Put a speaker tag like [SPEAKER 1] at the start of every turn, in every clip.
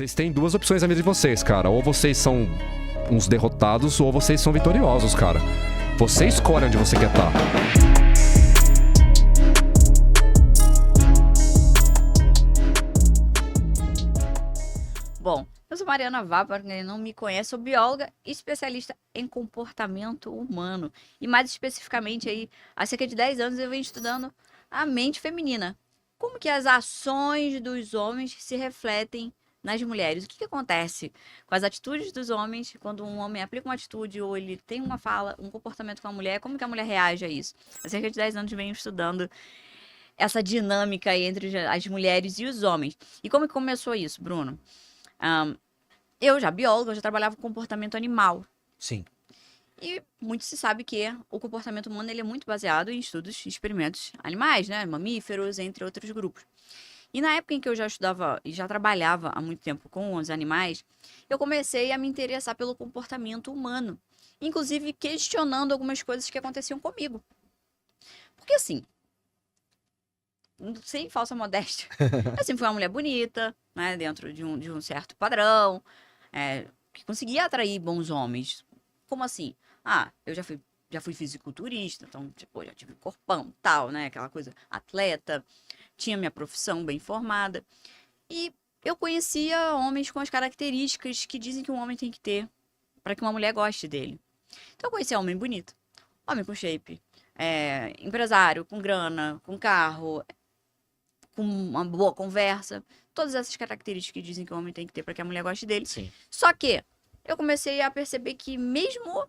[SPEAKER 1] Vocês têm duas opções na vida de vocês, cara. Ou vocês são uns derrotados, ou vocês são vitoriosos, cara. Você escolhe onde você quer estar.
[SPEAKER 2] Bom, eu sou Mariana Vá, para quem não me conhece, sou bióloga e especialista em comportamento humano. E mais especificamente aí, há cerca de 10 anos eu venho estudando a mente feminina. Como que as ações dos homens se refletem nas mulheres? O que acontece com as atitudes dos homens quando um homem aplica uma atitude ou ele tem uma fala, um comportamento com a mulher? Como que a mulher reage a isso? Há cerca de 10 anos eu venho estudando essa dinâmica aí entre as mulheres e os homens. E como que começou isso, Bruno? Eu já bióloga, eu já trabalhava com comportamento animal.
[SPEAKER 3] Sim.
[SPEAKER 2] E muito se sabe que o comportamento humano ele é muito baseado em estudos e experimentos animais, né? Mamíferos, entre outros grupos. E na época em que eu já estudava e já trabalhava há muito tempo com os animais, eu comecei a me interessar pelo comportamento humano. Inclusive questionando algumas coisas que aconteciam comigo. Porque assim, sem falsa modéstia, eu sempre fui uma mulher bonita, né? Dentro de um certo padrão, que conseguia atrair bons homens. Como assim? Eu já fui fisiculturista, então, tipo, já tive corpão, tal, né? Aquela coisa, atleta, tinha minha profissão bem formada. E eu conhecia homens com as características que dizem que um homem tem que ter para que uma mulher goste dele. Então, eu conhecia homem bonito, homem com shape, empresário, com grana, com carro, com uma boa conversa. Todas essas características que dizem que o homem tem que ter para que a mulher goste dele.
[SPEAKER 3] Sim.
[SPEAKER 2] Só que eu comecei a perceber que mesmo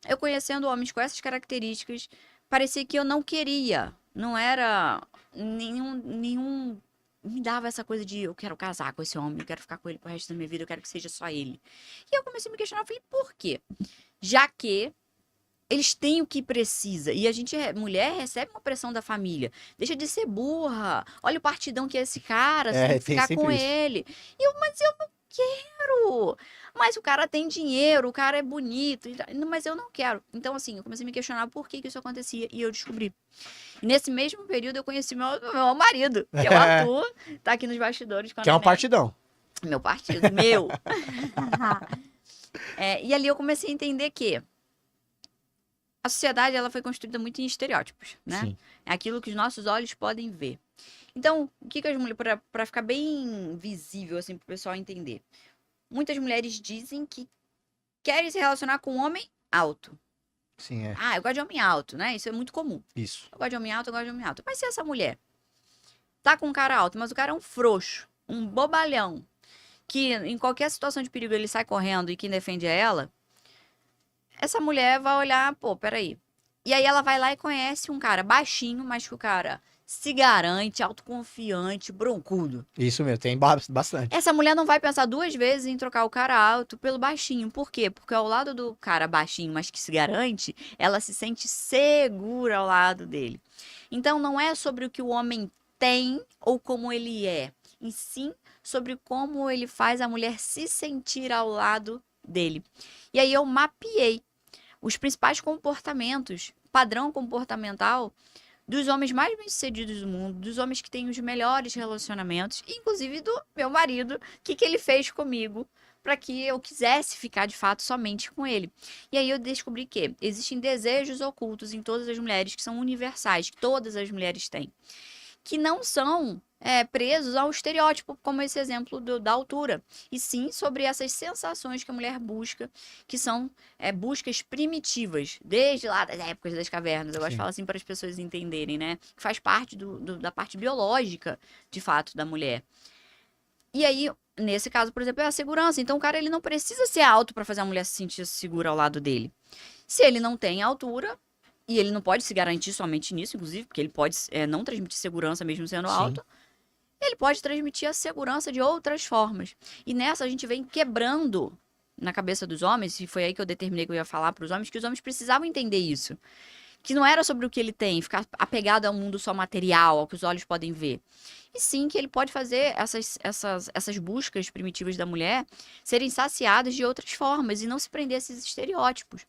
[SPEAKER 2] eu conhecendo homens com essas características, parecia que eu não queria. Não era nenhum... Me dava essa coisa de eu quero casar com esse homem, eu quero ficar com ele pro resto da minha vida, eu quero que seja só ele. E eu comecei a me questionar, falei, por quê? Já que eles têm o que precisa. E a gente, mulher, recebe uma pressão da família. Deixa de ser burra. Olha o partidão que é esse cara, você tem que ficar com
[SPEAKER 3] isso.
[SPEAKER 2] ele. Mas eu não quero. Mas o cara tem dinheiro, o cara é bonito. Mas eu não quero. Então, assim, eu comecei a me questionar por que isso acontecia. E eu descobri. E nesse mesmo período, eu conheci meu marido, que é o Arthur. Tá aqui nos bastidores.
[SPEAKER 3] Que é um partidão.
[SPEAKER 2] Meu partido, meu. E ali eu comecei a entender que a sociedade ela foi construída muito em estereótipos, né?
[SPEAKER 3] Sim.
[SPEAKER 2] É aquilo que os nossos olhos podem ver. Então, o que as mulheres, para ficar bem visível assim para o pessoal entender, muitas mulheres dizem que querem se relacionar com um homem alto.
[SPEAKER 3] Sim,
[SPEAKER 2] eu gosto de homem alto, né? Isso é muito comum.
[SPEAKER 3] Isso.
[SPEAKER 2] Eu gosto de homem alto, eu gosto de homem alto. Mas se essa mulher tá com um cara alto, mas o cara é um frouxo, um bobalhão, que em qualquer situação de perigo ele sai correndo e quem defende é ela, essa mulher vai olhar, peraí. E aí ela vai lá e conhece um cara baixinho, mas que o cara se garante, autoconfiante, broncudo.
[SPEAKER 3] Isso mesmo, tem bastante.
[SPEAKER 2] Essa mulher não vai pensar duas vezes em trocar o cara alto pelo baixinho. Por quê? Porque ao lado do cara baixinho, mas que se garante, ela se sente segura ao lado dele. Então não é sobre o que o homem tem ou como ele é, e sim sobre como ele faz a mulher se sentir ao lado dele. E aí eu mapeei os principais comportamentos, padrão comportamental dos homens mais bem-sucedidos do mundo, dos homens que têm os melhores relacionamentos, inclusive do meu marido, o que ele fez comigo para que eu quisesse ficar de fato somente com ele. E aí eu descobri que existem desejos ocultos em todas as mulheres que são universais, que todas as mulheres têm, que não são presos ao estereótipo, como esse exemplo da altura, e sim sobre essas sensações que a mulher busca, que são buscas primitivas, desde lá das épocas das cavernas. Eu gosto de falar assim para as pessoas entenderem, né? Que faz parte da parte biológica, de fato, da mulher. E aí, nesse caso, por exemplo, é a segurança. Então, o cara ele não precisa ser alto para fazer a mulher se sentir segura ao lado dele. Se ele não tem altura, e ele não pode se garantir somente nisso, inclusive, porque ele pode não transmitir segurança mesmo sendo alto, ele pode transmitir a segurança de outras formas. E nessa a gente vem quebrando na cabeça dos homens, e foi aí que eu determinei que eu ia falar para os homens, que os homens precisavam entender isso. Que não era sobre o que ele tem, ficar apegado ao mundo só material, ao que os olhos podem ver. E sim que ele pode fazer essas buscas primitivas da mulher serem saciadas de outras formas e não se prender a esses estereótipos.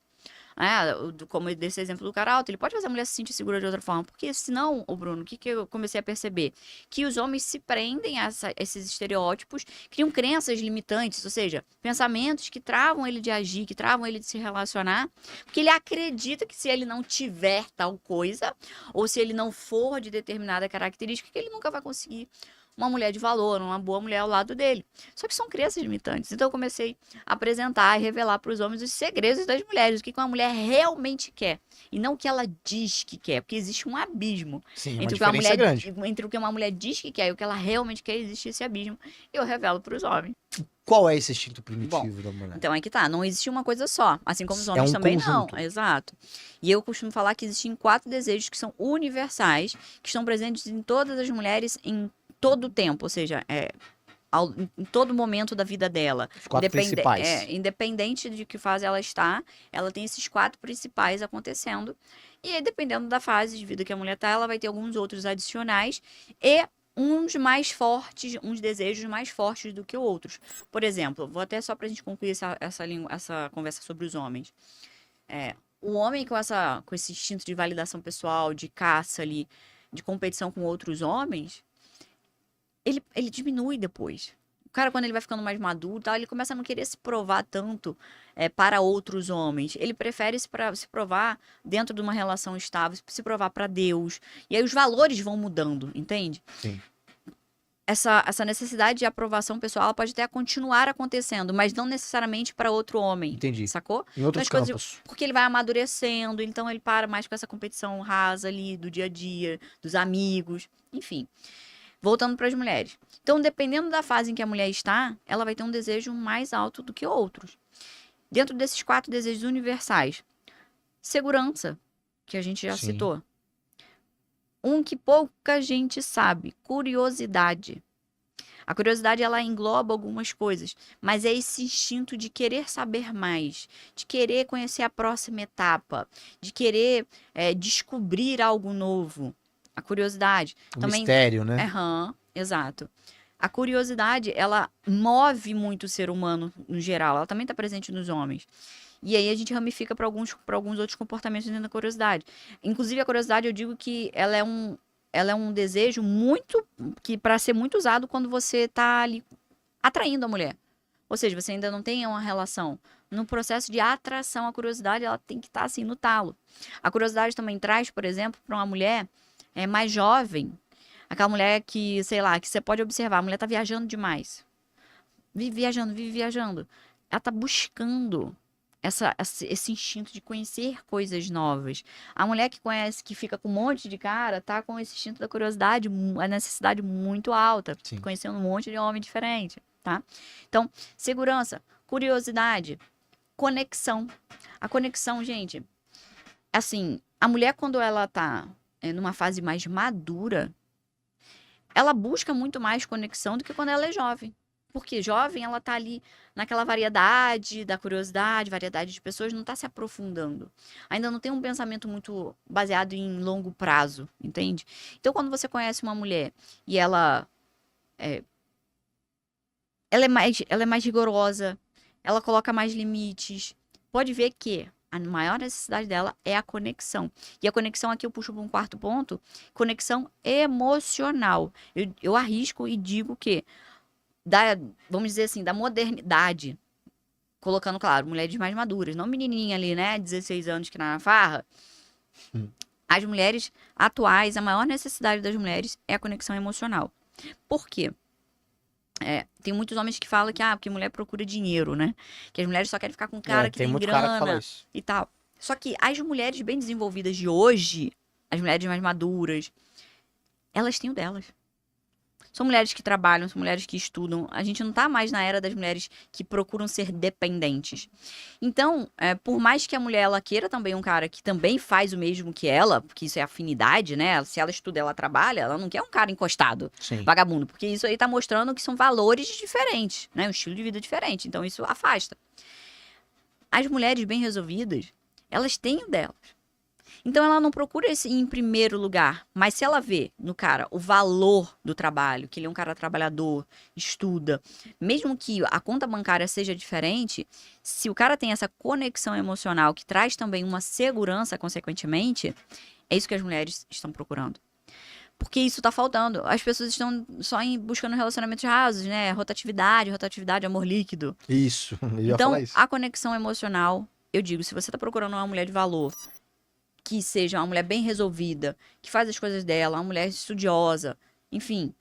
[SPEAKER 2] Como desse exemplo do cara alto, ele pode fazer a mulher se sentir segura de outra forma. Porque senão, o Bruno, o que eu comecei a perceber? Que os homens se prendem a esses estereótipos, criam crenças limitantes, ou seja, pensamentos que travam ele de agir, que travam ele de se relacionar, porque ele acredita que se ele não tiver tal coisa, ou se ele não for de determinada característica, que ele nunca vai conseguir uma mulher de valor, uma boa mulher ao lado dele. Só que são crenças limitantes. Então eu comecei a apresentar e revelar para os homens os segredos das mulheres, o que uma mulher realmente quer e não o que ela diz que quer, porque existe um abismo
[SPEAKER 3] Sim, uma
[SPEAKER 2] entre o que uma
[SPEAKER 3] diferença
[SPEAKER 2] mulher,
[SPEAKER 3] grande.
[SPEAKER 2] entre o que uma mulher diz que quer e o que ela realmente quer, existe esse abismo. E eu revelo para os homens.
[SPEAKER 3] Qual é esse instinto primitivo da mulher?
[SPEAKER 2] Então é que tá, não existe uma coisa só, assim como os
[SPEAKER 3] É
[SPEAKER 2] homens
[SPEAKER 3] um
[SPEAKER 2] também
[SPEAKER 3] conjunto.
[SPEAKER 2] não. Exato. E eu costumo falar que existem 4 desejos que são universais, que estão presentes em todas as mulheres em todo o tempo, ou seja, em todo momento da vida dela.
[SPEAKER 3] Os 4 principais.
[SPEAKER 2] Independente de que fase ela está, ela tem esses 4 principais acontecendo. E aí, dependendo da fase de vida que a mulher tá, ela vai ter alguns outros adicionais e uns mais fortes, uns desejos mais fortes do que outros. Por exemplo, vou até só pra gente concluir essa conversa sobre os homens. O homem com esse instinto de validação pessoal, de caça ali, de competição com outros homens, ele diminui depois. O cara, quando ele vai ficando mais maduro, tal, ele começa a não querer se provar tanto para outros homens. Ele prefere se provar dentro de uma relação estável, se provar para Deus. E aí os valores vão mudando, entende?
[SPEAKER 3] Sim.
[SPEAKER 2] Essa necessidade de aprovação pessoal ela pode até continuar acontecendo, mas não necessariamente para outro homem.
[SPEAKER 3] Entendi.
[SPEAKER 2] Sacou?
[SPEAKER 3] Em outros
[SPEAKER 2] Então, as
[SPEAKER 3] campos.
[SPEAKER 2] porque ele vai amadurecendo, então ele para mais com essa competição rasa ali do dia a dia, dos amigos, enfim. Voltando para as mulheres. Então, dependendo da fase em que a mulher está, ela vai ter um desejo mais alto do que outros. Dentro desses 4 desejos universais, segurança, que a gente já
[SPEAKER 3] Sim.
[SPEAKER 2] citou. Um que pouca gente sabe, curiosidade. A curiosidade, ela engloba algumas coisas, mas é esse instinto de querer saber mais, de querer conhecer a próxima etapa, de querer descobrir algo novo. A curiosidade.
[SPEAKER 3] O
[SPEAKER 2] também
[SPEAKER 3] mistério, né?
[SPEAKER 2] Exato. A curiosidade, ela move muito o ser humano no geral. Ela também está presente nos homens. E aí a gente ramifica para alguns outros comportamentos dentro da curiosidade. Inclusive, a curiosidade, eu digo que ela é um desejo muito que para ser muito usado quando você está ali atraindo a mulher. Ou seja, você ainda não tem uma relação. No processo de atração, a curiosidade ela tem que estar assim no talo. A curiosidade também traz, por exemplo, para uma mulher mais jovem, aquela mulher que, sei lá, que você pode observar, a mulher tá viajando demais. Vive viajando. Ela tá buscando esse instinto de conhecer coisas novas. A mulher que conhece, que fica com um monte de cara, tá com esse instinto da curiosidade, a necessidade muito alta,
[SPEAKER 3] Sim.
[SPEAKER 2] conhecendo um monte de homem diferente, tá? Então, segurança, curiosidade, conexão. A conexão, gente, assim, a mulher quando ela tá numa fase mais madura, ela busca muito mais conexão do que quando ela é jovem. Porque jovem, ela tá ali naquela variedade da curiosidade, variedade de pessoas, não tá se aprofundando. Ainda não tem um pensamento muito baseado em longo prazo, entende? Então, quando você conhece uma mulher e ela é mais rigorosa, ela coloca mais limites, pode ver que a maior necessidade dela é a conexão. E a conexão aqui eu puxo para um 4º ponto, conexão emocional. Eu arrisco e digo que, vamos dizer assim, da modernidade, colocando, claro, mulheres mais maduras, não menininha ali, né, 16 anos que na farra. As mulheres atuais, a maior necessidade das mulheres é a conexão emocional. Por quê? Tem muitos homens que falam que, porque mulher procura dinheiro, né? Que as mulheres só querem ficar com um cara que tem
[SPEAKER 3] muito cara que fala
[SPEAKER 2] grana
[SPEAKER 3] isso.
[SPEAKER 2] e tal. Só que as mulheres bem desenvolvidas de hoje, as mulheres mais maduras, elas têm o delas. São mulheres que trabalham, são mulheres que estudam. A gente não tá mais na era das mulheres que procuram ser dependentes. Então, por mais que a mulher ela queira também um cara que também faz o mesmo que ela, porque isso é afinidade, né? Se ela estuda, ela trabalha, ela não quer um cara encostado,
[SPEAKER 3] Sim.
[SPEAKER 2] vagabundo, porque isso aí tá mostrando que são valores diferentes, né? Um estilo de vida diferente. Então, isso afasta. As mulheres bem resolvidas, elas têm o delas. Então ela não procura esse em primeiro lugar, mas se ela vê no cara o valor do trabalho, que ele é um cara trabalhador, estuda, mesmo que a conta bancária seja diferente, se o cara tem essa conexão emocional que traz também uma segurança, consequentemente, é isso que as mulheres estão procurando. Porque isso tá faltando. As pessoas estão só buscando relacionamentos rasos, né? Rotatividade, amor líquido.
[SPEAKER 3] Isso, eu ia
[SPEAKER 2] então,
[SPEAKER 3] falar isso.
[SPEAKER 2] a conexão emocional, eu digo, se você tá procurando uma mulher de valor, que seja uma mulher bem resolvida, que faz as coisas dela, uma mulher estudiosa, enfim,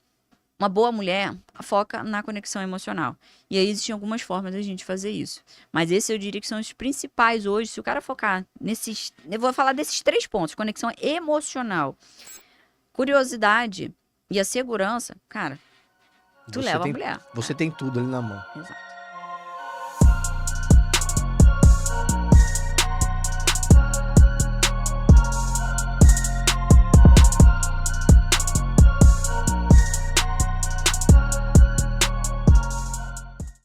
[SPEAKER 2] uma boa mulher foca na conexão emocional. E aí existem algumas formas da gente fazer isso. Mas esses eu diria que são os principais hoje. Se o cara focar nesses... Eu vou falar desses 3 pontos. Conexão emocional, curiosidade e a segurança, cara, tu leva a mulher.
[SPEAKER 3] Você tem tudo ali na mão.
[SPEAKER 2] Exato.